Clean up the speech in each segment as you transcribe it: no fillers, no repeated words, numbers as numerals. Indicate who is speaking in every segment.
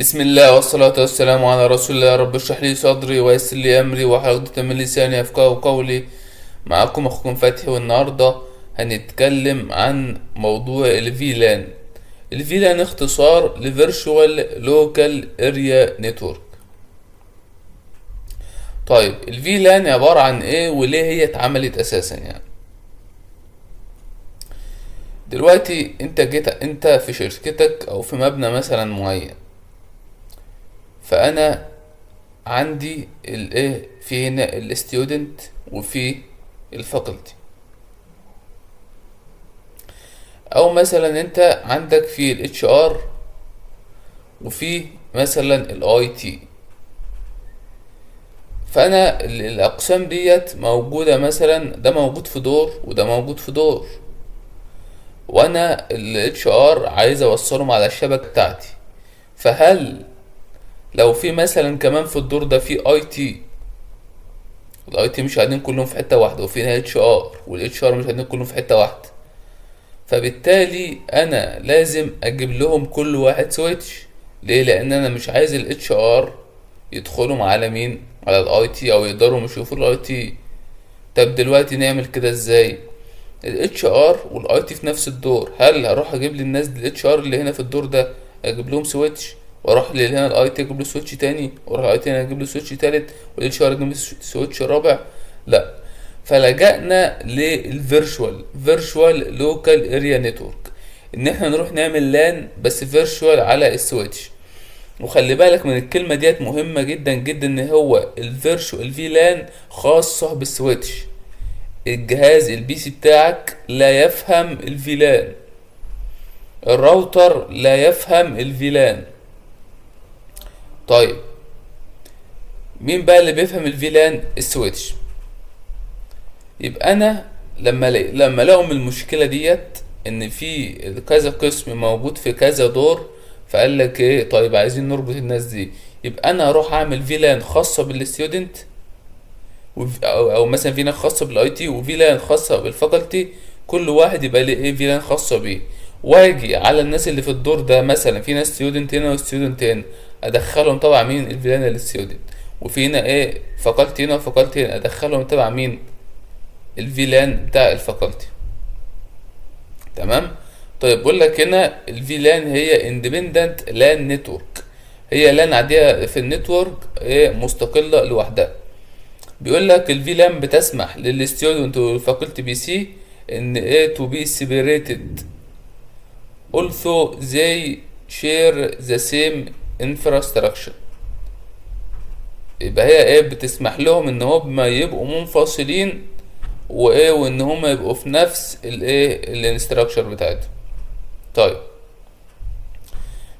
Speaker 1: بسم الله والصلاة والسلام على رسول الله. رب اشرح لي صدري ويسر لي أمري واحلل عقدة من لساني يفقهوا قولي. معكم أخوكم فتحي، والنهاردة هنتكلم عن موضوع الفيلان. الفيلان اختصار لفيرتشوال لوكال اريا نتورك. طيب الفيلان عبارة عن ايه وليه هي اتعملت اساسا؟ يعني دلوقتي انت في شركتك او في مبنى مثلا معين، فانا عندي الايه في هنا الستودنت وفي الفاكولتي، او مثلا انت عندك في الاتش ار وفي مثلا الاي تي. فانا الاقسام ديت موجوده، مثلا ده موجود في دور وده موجود في دور، وانا الاتش ار عايز اوصلهم على الشبكه بتاعتي. فهل لو في مثلا كمان في الدور ده في اي تي، الاي تي مش قاعدين كلهم في حته واحده، وفي اتش ار والاتش ار مش قاعدين كلهم في حته واحده، فبالتالي انا لازم اجيب لهم كل واحد سويتش. ليه؟ لان انا مش عايز الاتش ار يدخلوا على مين، على الاي تي، او يقدروا يشوفوا الاي تي. طب دلوقتي نعمل كده ازاي؟ الاتش ار والاي تي في نفس الدور، هل هروح اجيب للناس دي الاتش ار اللي هنا في الدور ده اجيب لهم سويتش، واروح اللي هنا الاي تي اجيب له سويتش تاني، واروح الاي تي اجيب له سويتش تالت، والاتش ار اجيب له سويتش رابع؟ لا. فلجأنا فيرتشوال لوكال اريا نتورك، ان احنا نروح نعمل لان بس فيرتشوال على السويتش. وخلي بالك من الكلمة ديت مهمة جدا جدا، ان هو الفيرتشوال في لان خاصة بالسويتش. الجهاز البي سي بتاعك لا يفهم الفيلان، الراوتر لا يفهم الفيلان. طيب مين بقى اللي بيفهم الفيلان؟ السويتش. يبقى انا لما لقوا المشكله ديت ان في كذا قسم موجود في كذا دور، فقال لك ايه، طيب عايزين نربط الناس دي. يبقى انا اروح اعمل فيلان خاصه بالستودنت، او مثلا فيلان خاصه بالاي تي وفيلان خاصه بالفاكولتي. كل واحد يبقى ليه ايه فيلان خاصه بيه، واجي على الناس اللي في الدور ده، مثلا في ناس ستودنت هنا وستودنت هنا، ادخلهم تبع مين؟ الفيلان الستودنت. وفي هنا ايه فاكولتي هنا وفاكولتي هنا، ادخلهم تبع مين؟ الفيلان بتاع الفاكولتي. تمام. طيب بقول لك هنا الفيلان هي اندبندنت لان نتورك، هي لان عاديه في النتورك، ايه مستقله لوحدها. بيقول لك الفيلان بتسمح للستودنت والفاكولتي بي سي ان ايه to be separated although they share the same infrastructure. يبقى هي ايه بتسمح لهم ان هم يبقوا منفصلين، وايه وان هم يبقوا في نفس الايه الانستراكشر بتاعتهم. طيب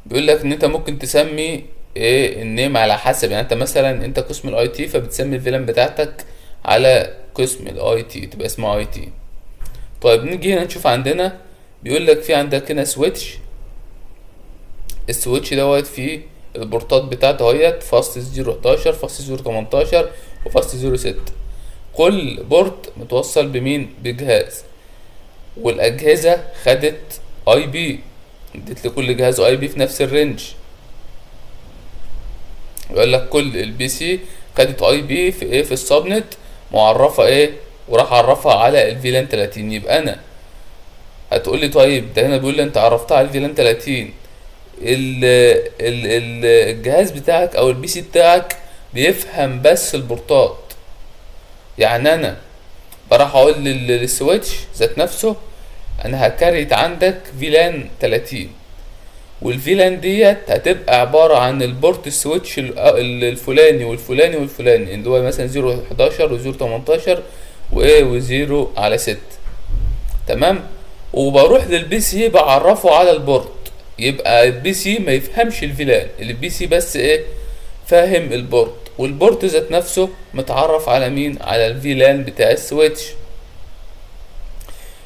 Speaker 1: بيقول لك ان انت ممكن تسمي ايه النيم على حسب، يعني انت مثلا انت قسم الاي تي، فبتسمي الفيلان بتاعتك على قسم الاي تي، تبقى اسمه اي تي. طيب نيجي هنا نشوف عندنا، بيقول لك في عندك هنا سويتش. السويتش دوت فيه البورتات بتاعته اهيت، فاست 011 فاست 018 وفاست 06. كل بورت متوصل بمين؟ بجهاز، والاجهزه خدت اي بي، اديت لكل جهاز اي بي في نفس الرينج. يقول لك كل البي سي خدت اي بي في ايه، في السبنت معرفه ايه، وراح عرفها على الفيلان 30. يبقى انا هتقول لي طيب ده هنا بيقول لي انت عرفتها على الفيلان 30، الجهاز بتاعك او البي سي بتاعك بيفهم بس البورتات. يعني انا بروح اقول للسويتش ذات نفسه انا هكريت عندك فيلان 30، والفيلان ديت هتبقى عبارة عن البورت السويتش الفلاني والفلاني والفلاني، اللي هو مثلا 011 و018 وايه و0 على 6. تمام. وبروح للبي سي بعرفه على البورت، يبقى البي سي ما يفهمش الفيلان، البي سي بس ايه فاهم البورت، والبورت ذات نفسه متعرف على مين؟ على الفيلان بتاع السويتش.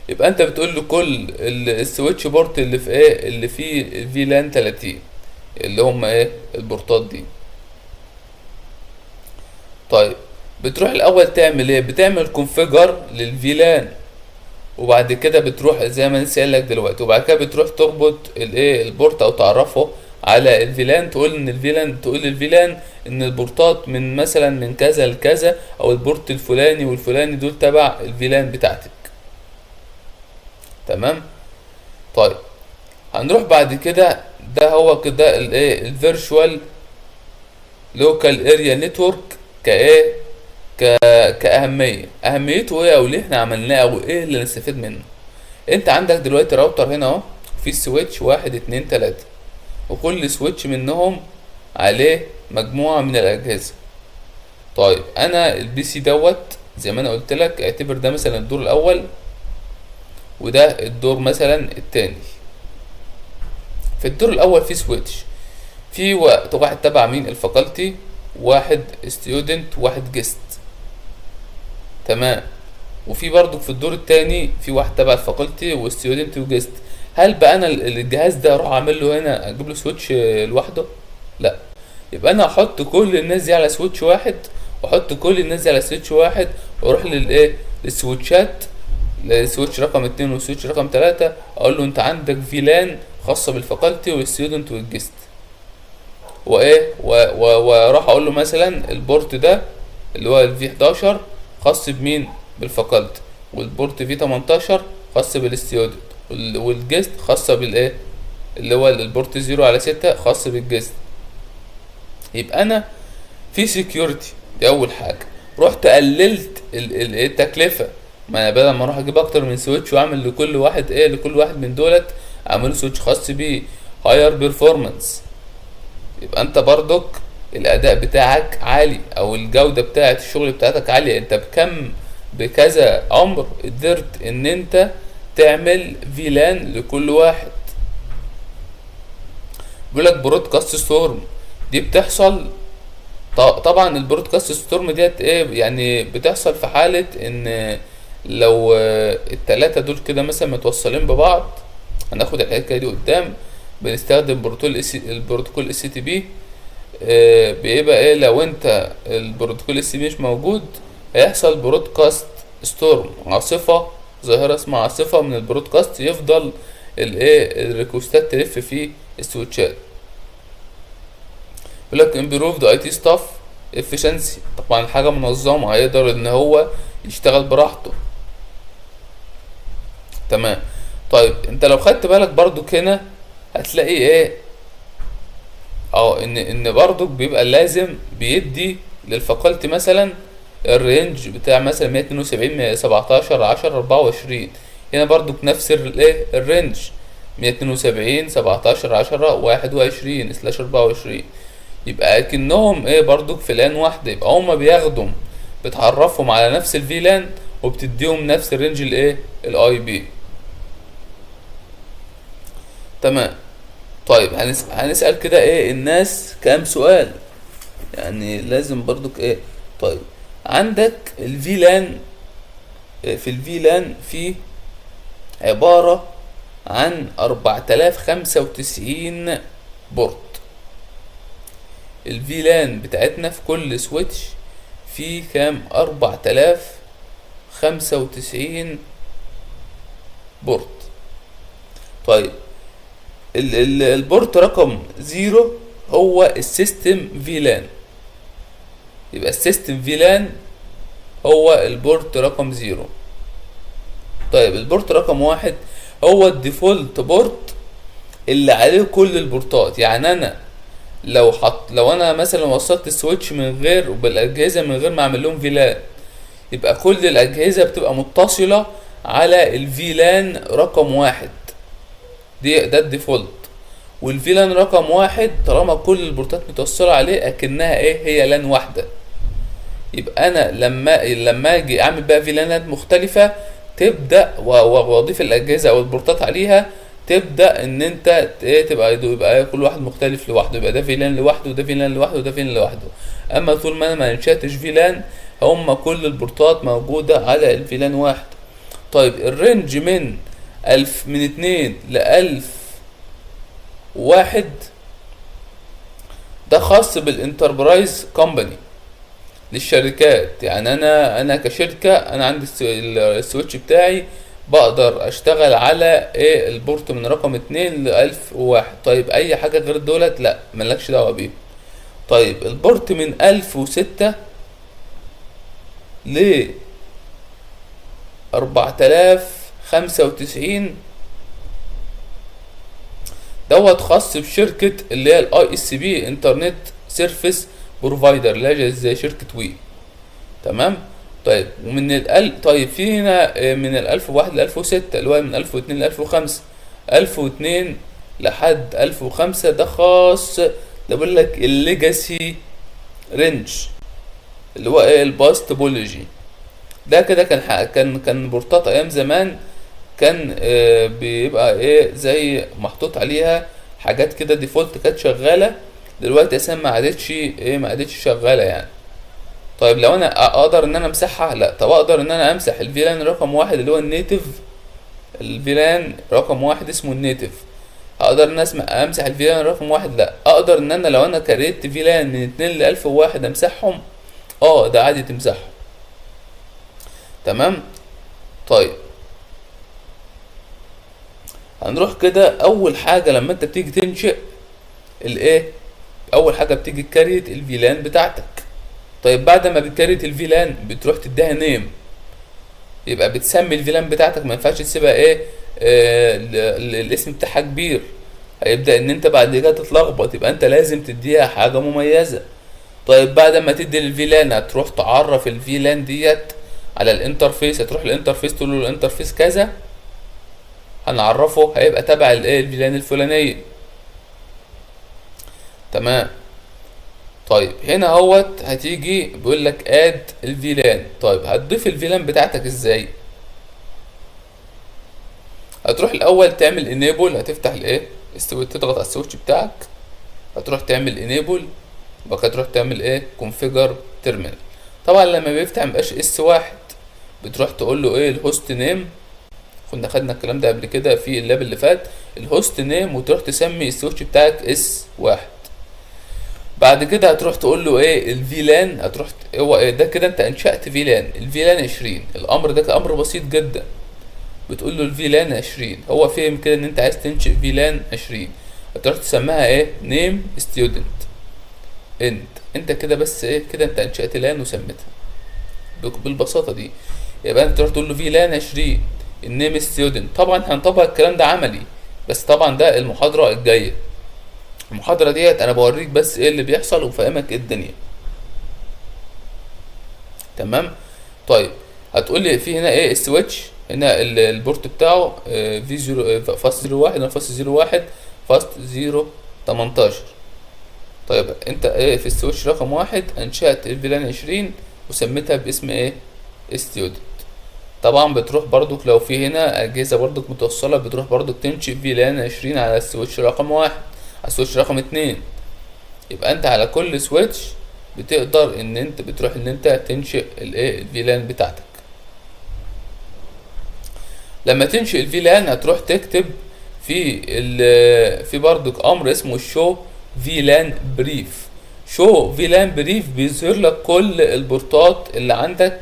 Speaker 1: يبقى انت بتقول له كل السويتش بورت اللي في ايه، اللي فيه فيلان 30، اللي هم ايه البورتات دي. طيب بتروح الاول تعمل ايه؟ بتعمل كونفيجر للفيلان، وبعد كده بتروح زي ما لسه قايل لك دلوقتي، وبعد كده بتروح تربط الايه البورت او تعرفه على الفيلان، تقول للفيلان ان البورتات من مثلا من كذا لكذا، او البورت الفلاني والفلاني دول تبع الفيلان بتاعتك. تمام. طيب هنروح بعد كده، ده هو كده الايه الفيرتشوال لوكال اريا نتورك كايه اهميته ايه، او ليه احنا عملناه، او ايه اللي نستفيد منه. انت عندك دلوقتي راوتر هنا اهو، في سويتش 1 2 3، وكل سويتش منهم عليه مجموعة من الأجهزة. طيب أنا البي سي دوت زي ما أنا قلت لك، اعتبر ده مثلا الدور الأول، وده الدور مثلا التاني. في الدور الأول في سويتش، في واحد تبع مين؟ الفاكولتي، واحد ستودنت، واحد جيست. تمام. وفي برضو في الدور التاني في واحد تبع الفاكولتي وستودنت وجيست. هل بقى انا الجهاز ده اروح اعمل له هنا اجيب له سويتش لوحده؟ لا. يبقى انا احط كل الناس دي على سويتش واحد، واحط كل الناس دي على سويتش واحد، واروح للايه للسويتشات، للسويتش رقم 2 والسويتش رقم 3، اقول له انت عندك فيلان خاصه بالفاكولتي والستودنت والجيست، وايه واروح اقول له مثلا البورت ده اللي هو الفي 11 خاص بمين؟ بالفاكولتي، والبورت في 18 خاص بالستودنت، والجيست خاصه بالايه اللي هو البورت 0/6 خاص بالجيست. يبقى انا في سكيورتي، دي اول حاجه. رحت قللت التكلفه، ما انا بدل ما اروح اجيب اكتر من سويتش واعمل لكل واحد لكل واحد من دولت اعمل سويتش خاص بيه هاير بيرفورمانس، يبقى انت برضك الاداء بتاعك عالي، او الجوده بتاعه الشغل بتاعتك عاليه. انت بكذا امر قدرت ان انت تعمل فيلان لكل واحد. بيقولك برودكاست ستورم، دي بتحصل طبعا البرودكاست ستورم ديت يعني بتحصل في حالة ان لو التلاتة دول كده مثلا متوصلين ببعض. هناخد الحكاية دي قدام. بنستخدم البروتوكول اس تي بي. بيبقى لو انت البروتوكول اس تي بي مش موجود، هيحصل برودكاست ستورم، عاصفة، ظاهرة اسمها عاصفة من البرودكاست، يفضل الريكوستات تلف في السويتشات. يقولك improved IT staff efficiency، طبعا حاجة منظمة، هيقدر ان هو يشتغل براحته. تمام. طيب انت لو خدت بالك برضو هنا هتلاقي ان برضو بيبقى لازم بيدي للفاكولتي مثلا الرينج بتاع مثلا 172 117 10 24. هنا برضو بنفس الرينج 172 17 10 21/24. يبقى اكنهم برضو في لان واحده، يبقى هما بياخدوا بتعرفهم على نفس الفيلان وبتديهم نفس الرينج الاي بي. تمام. طيب هنسأل كده الناس كام سؤال، يعني لازم برضك طيب عندك الفيلان، في الفيلان في عبارة عن 4095 بورت. الفيلان بتاعتنا في كل سويتش في كام؟ 4095 بورت. طيب البورت رقم 0 هو السيستم فيلان، يبقى السيستم فيلان هو البورت رقم 0. طيب البورت رقم 1 هو الديفولت بورت اللي عليه كل البورتات. يعني انا لو انا مثلا وصلت السويتش من غير بالاجهزه من غير ما اعمل لهم فيلان، يبقى كل الاجهزه بتبقى متصله على الفيلان رقم 1، ده الديفولت. والفيلان رقم 1 طالما كل البورتات متوصله عليه اكنها هي لان واحده. يبقى انا لما اجي اعمل بقى فيلانات مختلفه، تبدا واضيف الاجهزه او البورتات عليها، تبدا ان انت يبقى كل واحد مختلف لوحده، يبقى ده فيلان لوحده وده فيلان لوحده وده فيلان لوحده. اما طول ما انا ما انشاتش فيلان، هم كل البورتات موجوده على الفيلان واحد. طيب الرينج من 2 ل1001 ده خاص بالانتربرايز كومباني للشركات. يعني انا كشركه انا عندي السويتش بتاعي بقدر اشتغل على ايه البورت من رقم 2 ل1001. طيب اي حاجة غير دولت لا ملكش دعوة بيهم. طيب البورت من 1006 ل 4095 دوت خاص بشركة اللي هي الاي اس بي انترنت سيرفيس بروفايدر اللي هي زي شركة وي. تمام. طيب ومن طيب في هنا من ال1001 ل1006 اللي هو من 1002 ل1005. 1002 لحد 1005 ده خاص، ده بيقول لك الليجاسي رينج اللي هو ايه الباست بولوجي. ده كده كان بورتات ايام زمان، كان بيبقى ايه زي محطوط عليها حاجات كده ديفولت كانت شغاله، دلوقتي اساسا ما عادتش شغاله يعني. طيب لو انا اقدر ان انا امسحها؟ لا. طب اقدر ان انا امسح الفيلان رقم 1 اللي هو النيتف، الفيلان رقم 1 اسمه النيتف، اقدر ان امسح الفيلان رقم 1؟ لا. اقدر ان انا لو انا كريت فيلان من 2 ل 1001 امسحهم؟ ده عادي تمسحهم. تمام. طيب هنروح كده. اول حاجه لما انت بتيجي تنشئ الايه، اول حاجه بتيجي تكريت الفيلان بتاعتك. طيب بعد ما بتكريت الفيلان بتروح تديها نيم، يبقى بتسمي الفيلان بتاعتك، ما ينفعش تسيبها ايه الاسم بتاعها كبير، هيبدا ان انت بعد كده تتلخبط، يبقى انت لازم تديها حاجه مميزه. طيب بعد ما تدي الفيلان هتروح تعرف الفيلان ديت على الانترفيس، هتروح الانترفيس تقول له الانترفيس كذا، هنعرفه هيبقى تبع الايه الفيلان الفلانيه. تمام. طيب هنا هتيجي بيقول لك اد الفيلان. طيب هتضيف الفيلان بتاعتك ازاي؟ هتروح الاول تعمل انيبل، هتفتح الايه تضغط على السويتش بتاعك، هتروح تعمل انيبل، وبعد كده تروح تعمل ايه كونفيجر تيرمينال. طبعا لما بيفتح مبقاش اس واحد، بتروح تقول له ايه الهوست نيم، كنا خدنا الكلام ده قبل كده في اللاب اللي فات، الهوست نيم، وتروح تسمي السويتش بتاعك اس واحد. بعد كده هتروح تقول له ايه الفيلان، هتروح هو إيه ده كده انت انشأت فيلان، الفيلان 20. الامر ده امر بسيط جدا، بتقول له الفيلان 20، هو فهم كده ان انت عايز تنشئ فيلان 20، هتروح تسميها ايه نيم ستودنت انت كده بس ايه كده انت انشأت لان وسميتها بالبساطه دي. يبقى انت تروح تقول له فيلان 20 النيم ستودنت. طبعا هنطبق الكلام ده عملي، بس طبعا ده المحاضره الجايه. المحاضره ديت انا بوريك بس ايه اللي بيحصل وفاهمك ايه الدنيا. تمام. طيب هتقول لي في هنا ايه السويتش، هنا البورت بتاعه في 0 فاست 01 هنا فاست 01 فاست 018. طيب انت ايه في السويتش رقم 1 انشأت الفيلان 20 وسميتها باسم ايه ستودنت. طبعا بتروح برضك لو في هنا اجهزه برضك متوصله، بتروح برضك تنشئ فيلان 20 على السويتش رقم 1 على السويتش رقم 2. يبقى انت على كل سويتش بتقدر ان انت بتروح ان انت تنشئ الايه الفيلان بتاعتك. لما تنشئ الفيلان هتروح تكتب في برضك امر اسمه شو فيلان بريف. شو فيلان بريف بيظهر لك كل البورتات اللي عندك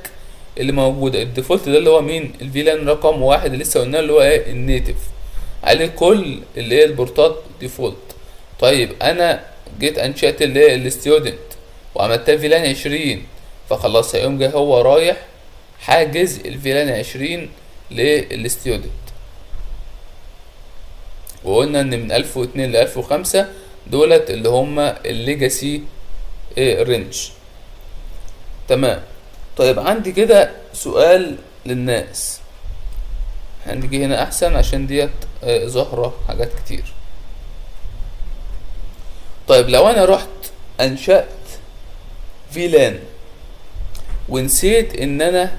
Speaker 1: اللي موجوده. الديفولت ده اللي هو مين الفيلان رقم 1 اللي لسه قلنا اللي هو ايه النيتف، عليه كل اللي هي البورتات ديفولت. طيب انا جيت انشأت اللي هي الستودنت وعملتها فيلان 20، فخلاص هيقوم جاي هو رايح حاجز الفيلان 20 للستودنت. وقلنا ان من 1002 ل 1005 دولت اللي هما الليجاسي رينج. تمام. طيب عندي كده سؤال للناس، هنيجي هنا احسن عشان ديت ظاهرة حاجات كتير. طيب لو انا رحت انشأت فيلان ونسيت ان انا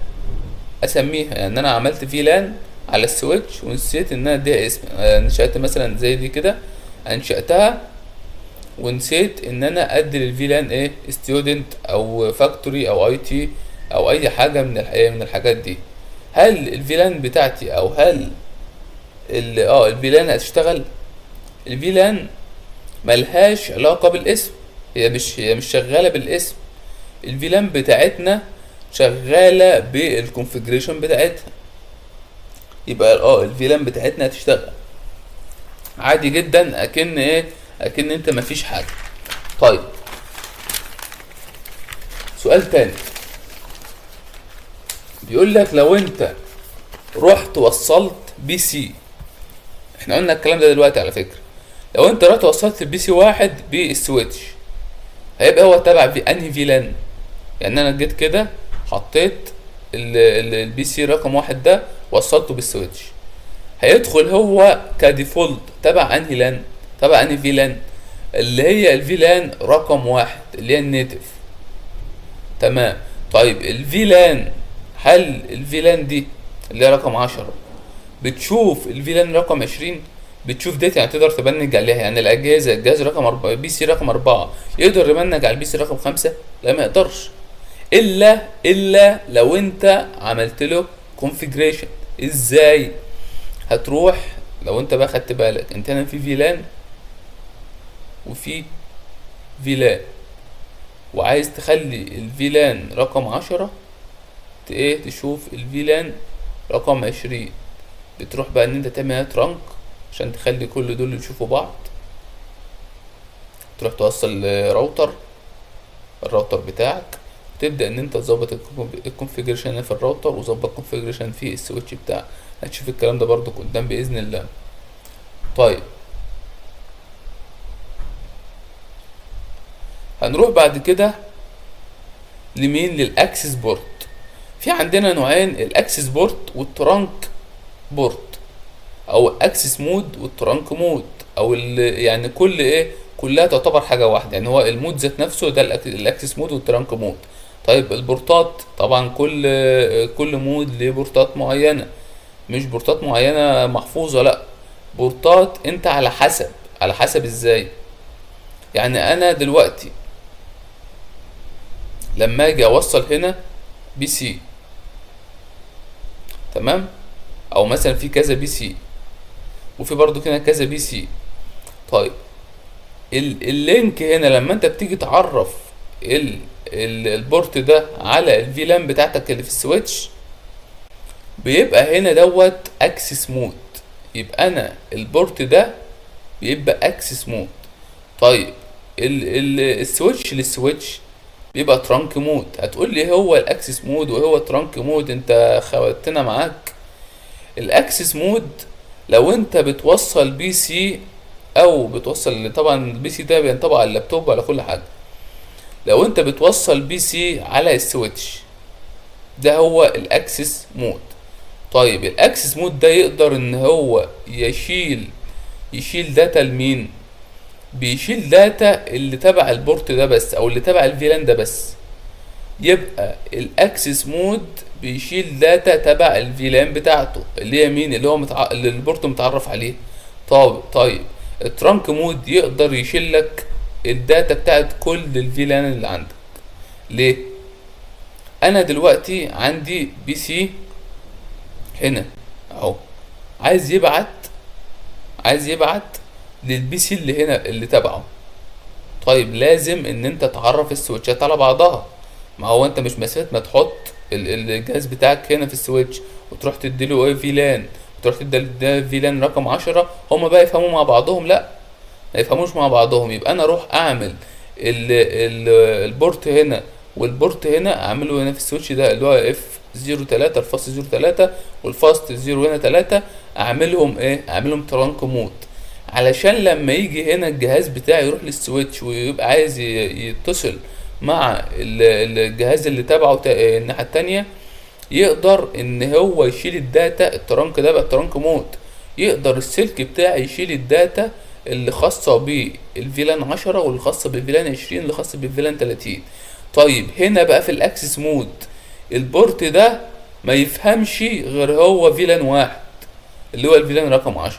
Speaker 1: اسميها، يعني انا عملت فيلان على السويتش ونسيت ان انا اديها اسم، انشأت مثلا زي دي كده انشأتها ونسيت ان انا ادي للفيلان ايه ستودنت او فاكتوري او اي تي او اي حاجه من الحاجات دي، هل الفيلان بتاعتي او هل الفيلان هتشتغل؟ الفيلان ملهاش علاقه بالاسم، هي مش شغاله بالاسم. الفيلان بتاعتنا شغاله بالكونفيجريشن بتاعتها. يبقى الفيلان بتاعتنا هتشتغل عادي جدا، اكن ايه، اكن انت مفيش حاجه. طيب سؤال تاني بيقول لك لو انت رحت وصلت بي سي، احنا قلنا الكلام ده دلوقتي على فكره، لو انت رحت وصلت البي سي واحد بالسويتش هيبقى هو تبع في انهي فيلان؟ يعني انا جيت كده حطيت البي سي رقم واحد ده وصلته بالسويتش، هيدخل هو كديفولت تبع انهي لان؟ تبع انهي فيلان؟ اللي هي الفيلان رقم واحد اللي هي النيتف. تمام. طيب الفيلان، هل الفيلان دي اللي هي رقم 10 بتشوف الفيلان رقم 20؟ بتشوف ديت يعني تقدر تبنج عليها؟ يعني الأجهزة، الجهاز رقم 4 بي سي رقم 4 يقدر يبنج على البي سي رقم 5؟ لا، ما يقدرش، إلا لو أنت عملت له كونفيجريشن. إزاي؟ هتروح، لو أنت بقى خدت بالك أنت هنا في فيلان وفي فيلان، وعايز تخلي الفيلان رقم 10 تشوف الفيلان رقم 20، بتروح بقى ان انت تعمل ترانك عشان تخلي كل دول يشوفوا بعض. تروح توصل الراوتر بتاعك، تبدا ان انت تظبط الكونفيجريشن في الراوتر وظبط الكونفيجريشن في السويتش بتاعك. هتشوف الكلام ده برضو قدام باذن الله. طيب هنروح بعد كده لمين؟ للاكسس بورت. في عندنا نوعين، الاكسس بورت والترانك بورت، او الاكسس مود والترانك مود، او يعني كلها تعتبر حاجه واحده. يعني هو المود ذات نفسه ده الاكسس مود والترانك مود. طيب البورتات، طبعا كل مود ليه بورتات معينه، مش بورتات معينه محفوظه، لا، بورتات انت على حسب ازاي. يعني انا دلوقتي لما اجي اوصل هنا بي سي، تمام، او مثلا في كذا بي سي وفي برضو هنا كذا بي سي. طيب اللينك هنا لما انت بتيجي تعرف البورت ده على الفيلان بتاعتك اللي في السويتش، بيبقى هنا دوت اكسس مود، يبقى انا البورت ده بيبقى اكسس مود. طيب السويتش للسويتش بيبقى ترانك مود. هتقول لي هو الاكسس مود وهو ترانك مود؟ انت خوتنا معاك. الاكسس مود لو انت بتوصل بي سي او بتوصل، طبعا البي سي ده بينطبق على اللابتوب على كل حاجه، لو انت بتوصل بي سي على السويتش ده هو الاكسس مود. طيب الاكسس مود ده يقدر ان هو يشيل داتا لمين؟ بيشيل داتا اللي تبع البورت ده بس، او اللي تبع الفيلان ده بس. يبقى الاكسس مود بيشيل داتا تبع الفيلان بتاعته اللي هي مين؟ اللي هو اللي البورت متعرف عليه. طيب الترانك مود يقدر يشيل لك الداتا بتاعت كل الفيلان اللي عندك. ليه؟ انا دلوقتي عندي بي سي هنا اهو، عايز يبعت للبي سي اللي هنا اللي تبعه. طيب لازم ان انت تعرف السويتشات على بعضها. ما هو انت مش مسافه ما تحط الجهاز بتاعك هنا في السويتش وتروح تديله فيلان وتروح تدي فيلان رقم 10 هما بقى يفهموا مع بعضهم؟ لا، ما يفهموش مع بعضهم. يبقى انا اروح اعمل البورت هنا والبورت هنا، اعمله هنا في السويتش ده اللي هو اف 03 الفاست 03 والفاست 0 هنا 3، اعملهم ترانك مود، علشان لما يجي هنا الجهاز بتاعي يروح للسويتش ويبقى عايز يتصل مع الجهاز اللي تبعه الناحية التانية، يقدر ان هو يشيل الداتا. الترانك ده بقى الترانك مود، يقدر السلك بتاعي يشيل الداتا اللي خاصة بالفيلان 10 واللي خاصة بالفيلان 20 اللي خاصة بالفيلان 30. طيب هنا بقى في الاكسس مود البورت ده ما يفهمش غير هو فيلان واحد اللي هو الفيلان رقم 10،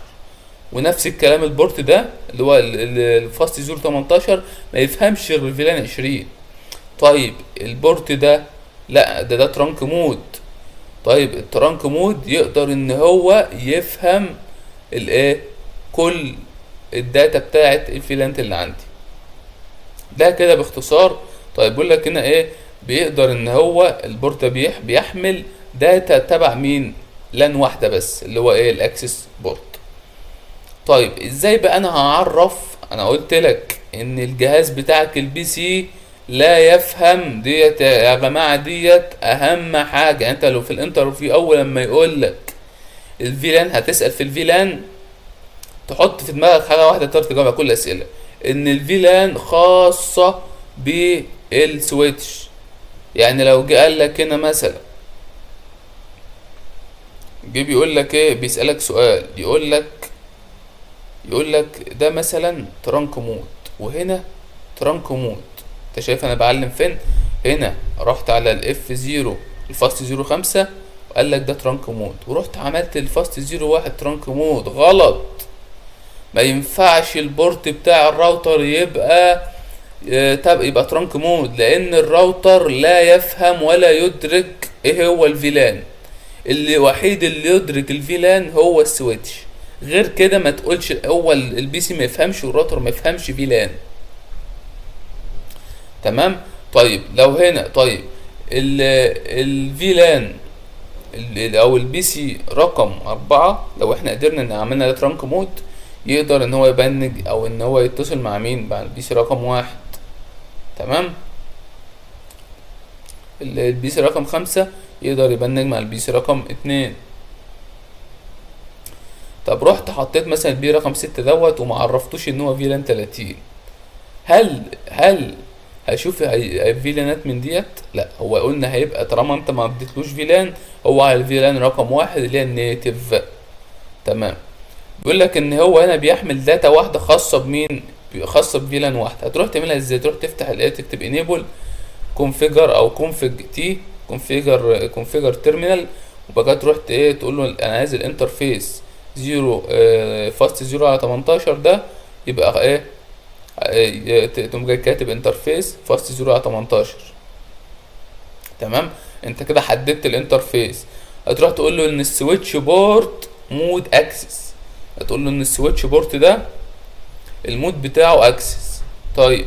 Speaker 1: ونفس الكلام البورت ده اللي هو الفاست 018 ما يفهمش غير الفيلان 20. طيب البورت ده لا، ده ترانك مود. طيب الترانك مود يقدر ان هو يفهم كل الداتا بتاعت الفيلانت اللي عندي. ده كده باختصار. طيب بيقول لك هنا بيقدر ان هو البورت بيحمل داتا تبع مين؟ لان واحده بس اللي هو ايه الاكسس بورت. طيب ازاي بقى انا هعرف؟ انا قلت لك ان الجهاز بتاعك البي سي لا يفهم ديت يا جماعه، ديت اهم حاجه. انت لو في الانترفيو اول لما يقول لك الفيلان هتسال في الفيلان، تحط في دماغك حاجه واحده تقدر تجاوب على كل الاسئله، ان الفيلان خاصه بالسويتش. يعني لو جه قال لك هنا مثلا، جه بيقول لك ايه، بيسالك سؤال يقول لك ده مثلا ترانك مود، وهنا ترانك مود. انت شايف انا بعلم فين؟ هنا رحت على الاف 0 الفاست 05 وقال لك ده ترانك مود، ورحت عملت الفاست 01 ترانك مود. غلط. ما ينفعش البورت بتاع الراوتر يبقى ترانك مود، لان الراوتر لا يفهم ولا يدرك ايه هو الفيلان. اللي وحيد اللي يدرك الفيلان هو السويتش. غير كده ما تقولش هو البي سي ما يفهمش والراوتر ما يفهمش فيلان. تمام. طيب لو هنا طيب الفيلان او البي سي رقم 4، لو احنا قدرنا ان عملنا ترانك مود، يقدر ان هو يبنج او ان هو يتصل مع مين؟ مع البي سي رقم 1. تمام. البي سي رقم 5 يقدر يبنج مع البي سي رقم 2. طب رحت حطيت مثلا البي رقم 6 دوت وما عرفتوش ان هو فيلان 30، هل هشوف فيلانات من ديت؟ لا، هو قلنا هيبقى طالما انت ما اديتلوش فيلان، هو على الفيلان رقم 1 اللي هي النيتف. تمام. بيقول لك ان هو هنا بيحمل داتا واحده خاصه بمين؟ خاصه بفيلان واحده. هتروح تعملها ازاي؟ تروح تفتح الايه، تكتب انيبل كونفيجر او كونفيجر تيرمينال، وبقى تروح ايه تقول له انا عايز الانترفيس 0 فاست 0 على 18 ده يبقى ايه، تقوم جاي كاتب انترفيس فاست 0 على 18. تمام. انت كده حددت الانترفيس. هتروح تقول له ان السويتش بورت مود اكسس، هتقول له ان السويتش بورت ده المود بتاعه اكسس. طيب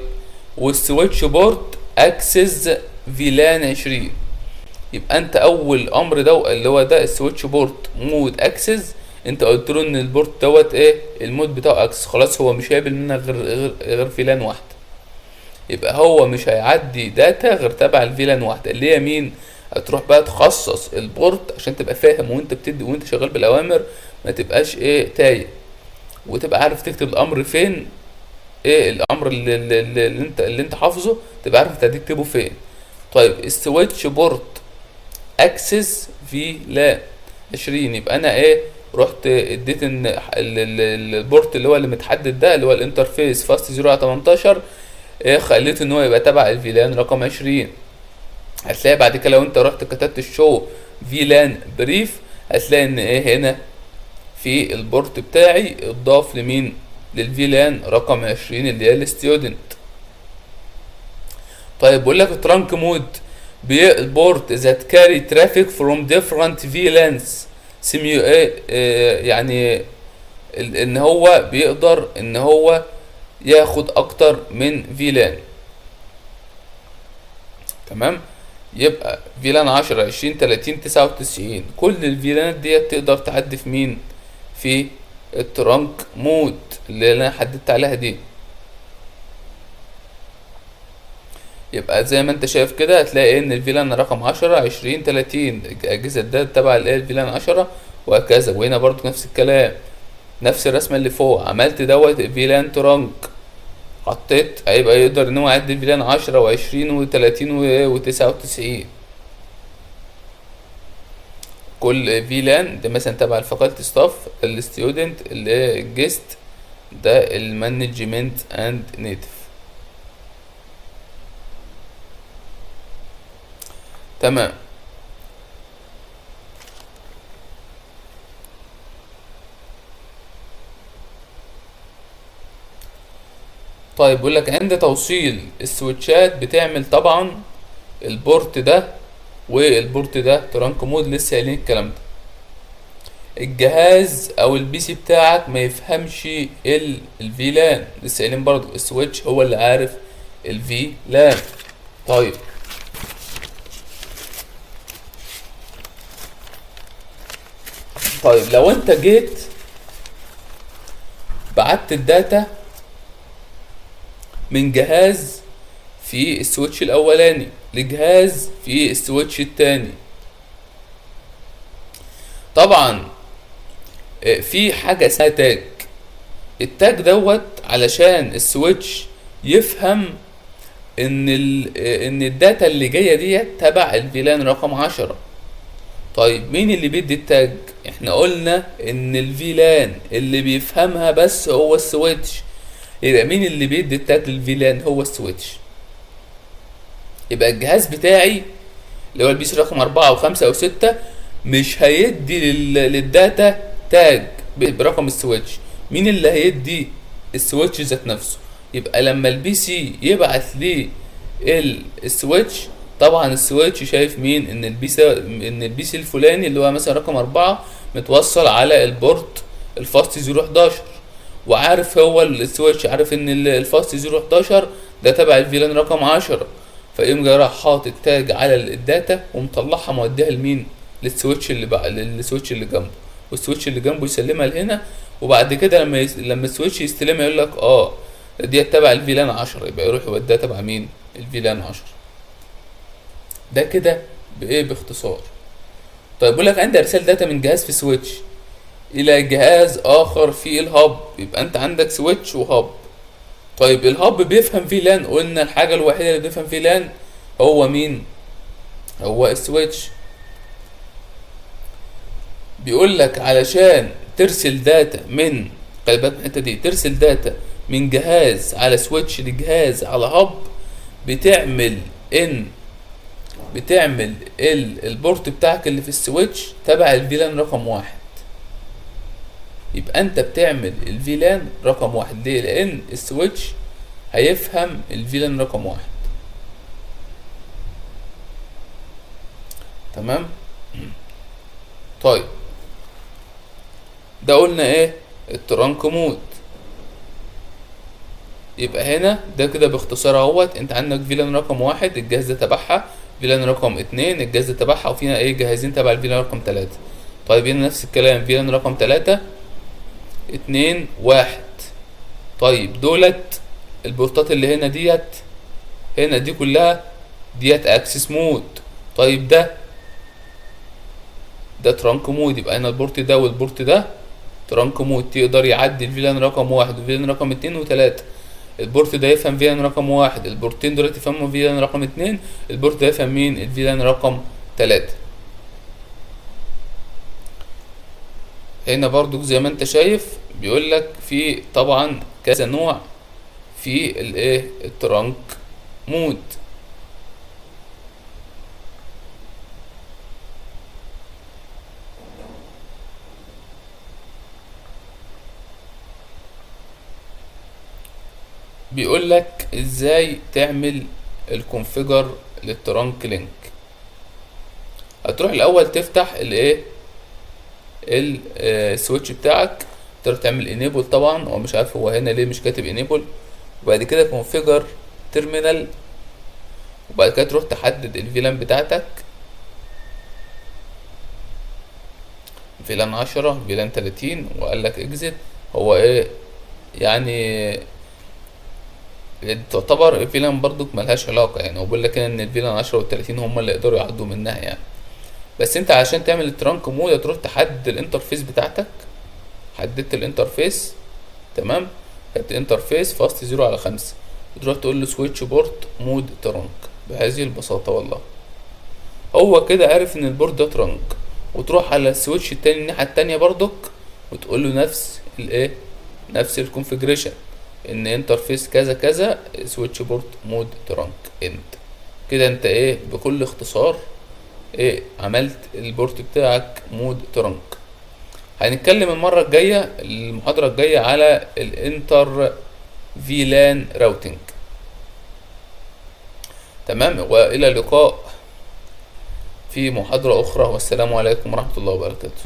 Speaker 1: والسويتش بورت اكسس فيلان 20. يبقى انت اول امر ده اللي هو ده السويتش بورت مود اكسس، انت قلت له ان البورت دوت ايه المود بتاعه اكسس. خلاص هو مش هيقبل منك غير فيلان واحده. يبقى هو مش هيعدي داتا غير تبع الفيلان واحده اللي هي مين؟ هتروح بقى تخصص البورت عشان تبقى فاهم وانت بتدي وانت شغال بالاوامر، ما تبقاش ايه تايه، وتبقى عارف تكتب الامر فين. ايه الامر اللي انت حافظه، تبقى عارف انت هتكتبه فين. طيب السويتش بورت اكسس في لان 20، يبقى انا ايه رحت اديت ان البورت اللي هو اللي متحدد ده اللي هو الانترفيس فاست 0 على 18 ايه، خليته ان هو يبقى تبع الفيلان رقم 20. هتلاقي بعد كده لو انت رحت كتبت الشو فيلان بريف، هتلاقي ان ايه هنا في البورت بتاعي اتضاف لمين؟ للفيلان رقم 20 اللي هي الستودنت. طيب بقول لك الترانك مود بورت ذات كاري ترافيك فروم ديفرنت فيلانز سيميو ايه يعني ان هو بيقدر ان هو ياخد اكتر من فيلان. تمام. يبقى فيلان 10 20 30 99 كل الفيلانات ديت تقدر تعدي في مين؟ في الترانك مود اللي انا حددت عليها دي. يبقى زي ما انت شايف كده هتلاقي ان الفيلان رقم 10 20 30 اجهزه ده تبع الايه الفيلان 10 وهكذا. وهنا برضو نفس الكلام، نفس الرسمه اللي فوق عملت دوت فيلان ترانك، حطيت هيبقى يقدر ان هو يعدي الفيلان 10 و20 و30 و99. كل فيلان ده مثلا تبع الفاكولتي ستاف، الستودنت اللي هي الجيست، ده المانجمنت اند نيتف. تمام. طيب بيقول لك عند توصيل السويتشات بتعمل طبعا البورت ده والبورت ده ترانك مود، لسه قايلين الكلام ده. الجهاز او البي سي بتاعك ما يفهمش الفيلان، لسه قايلين برضه السويتش هو اللي عارف الفيلان. طيب طيب لو انت جيت بعت الداتا من جهاز في السويتش الاولاني لجهاز في السويتش التاني، طبعا في حاجة اسمها تاج. التاج دوت علشان السويتش يفهم ان الداتا اللي جايه ديت تبع الفيلان رقم 10. طيب مين اللي بيدي التاج؟ احنا قلنا ان الفيلان اللي بيفهمها بس هو السويتش، يبقى مين اللي بيدي التاج للفيلان؟ هو السويتش. يبقى الجهاز بتاعي اللي هو البي سي رقم 4 او 5 او 6 مش هيدي للداتا تاج برقم السويتش. مين اللي هيدي؟ السويتش ذات نفسه. يبقى لما البي سي يبعت لي السويتش، طبعا السويتش شايف مين؟ ان البي سي الفلاني اللي هو مثلا رقم 4 متوصل على البورت الفاست 011، وعارف هو السويتش عارف ان الفاست 011 ده تبع الفيلان رقم 10، فيقوم جاي راح حاطط تاج على الداتا ومطلعها موديها لمين؟ للسويتش اللي بقى للسويتش اللي جنبه، والسويتش اللي جنبه يسلمها لهنا. وبعد كده لما السويتش يستلمها يقول لك دي تبع الفيلان 10، يبقى يروح يوديها تبع مين؟ الفيلان 10. ده كده بايه؟ باختصار. طيب بيقول لك عندي ارسال داتا من جهاز في سويتش الى جهاز اخر في الهاب، يبقى انت عندك سويتش وهاب. طيب الهاب بيفهم فيلان، قلنا الحاجه الوحيده اللي بيفهم فيلان هو مين؟ هو السويتش. بيقول لك علشان ترسل داتا من، خلي بالك من الحته دي، ترسل داتا من جهاز على سويتش لجهاز على هاب، بتعمل البورت بتاعك اللي في السويتش تبع الفيلان رقم 1. يبقى انت بتعمل الفيلان رقم 1 ليه؟ لان السويتش هيفهم الفيلان رقم 1. تمام. طيب ده قلنا ايه؟ الترانك مود. يبقى هنا ده كده باختصار اهوت، انت عندك فيلان رقم 1 الجهاز ده تبعها، فيلان رقم 2 الجهاز ده تبعها، وفينا ايه؟ جهازين تبع الفيلان رقم 3. طيب هنا نفس الكلام، فيلان رقم 3 2 1. طيب دولت البورتات اللي هنا ديت، هنا دي كلها ديت اكسس مود. طيب ده ترانك مود، يبقى هنا البورت ده والبورت ده ترانك مود، يقدر يعدي الفيلان رقم 1 وفيلان رقم 2 و3. البورت ده يفهم فيلان رقم 1، البورتين دول يفهموا فيلان رقم 2، البورت ده يفهم مين؟ الفيلان رقم 3. هنا برضو زي ما انت شايف بيقول لك في طبعا كذا نوع في الايه؟ الترانك مود. بيقول لك ازاي تعمل الكونفيجر للترانك لينك. هتروح الاول تفتح الايه؟ السويتش بتاعك، تقدر تعمل انيبل. طبعا هو مش عارف هو هنا ليه مش كاتب انيبل. وبعد كده كونفيجر تيرمينال، وبعد كده تروح تحدد الفيلان بتاعتك، فيلان 10 فيلان 30، وقال لك اكزit. هو ايه يعني؟ تعتبر الفيلان برضك ملهاش علاقة يعني، هو بيقول لك ان الفيلان 10 وال30 هم اللي يقدروا يعدوا منها يعني. بس انت عشان تعمل الترانك مود هتروح تحدد الانترفيس بتاعتك. حددت الانترفيس، تمام، خدت انترفيس فاست 0/5، وتروح تقول له سويتش بورت مود ترانك. بهذه البساطة والله. هو كده عارف ان البورت ده ترانك، وتروح على السويتش التاني الناحية التانية برضك وتقول له نفس الايه؟ نفس الكونفيجريشن، ان انترفيس كذا كذا سويتش بورت مود ترانك انت. كده انت ايه؟ بكل اختصار ايه؟ عملت البورت بتاعك مود ترانك. هنتكلم المرة الجاية، المحاضرة الجاية، على الانتر فيلان راوتنج. تمام، والى اللقاء في محاضرة اخرى، والسلام عليكم ورحمة الله وبركاته.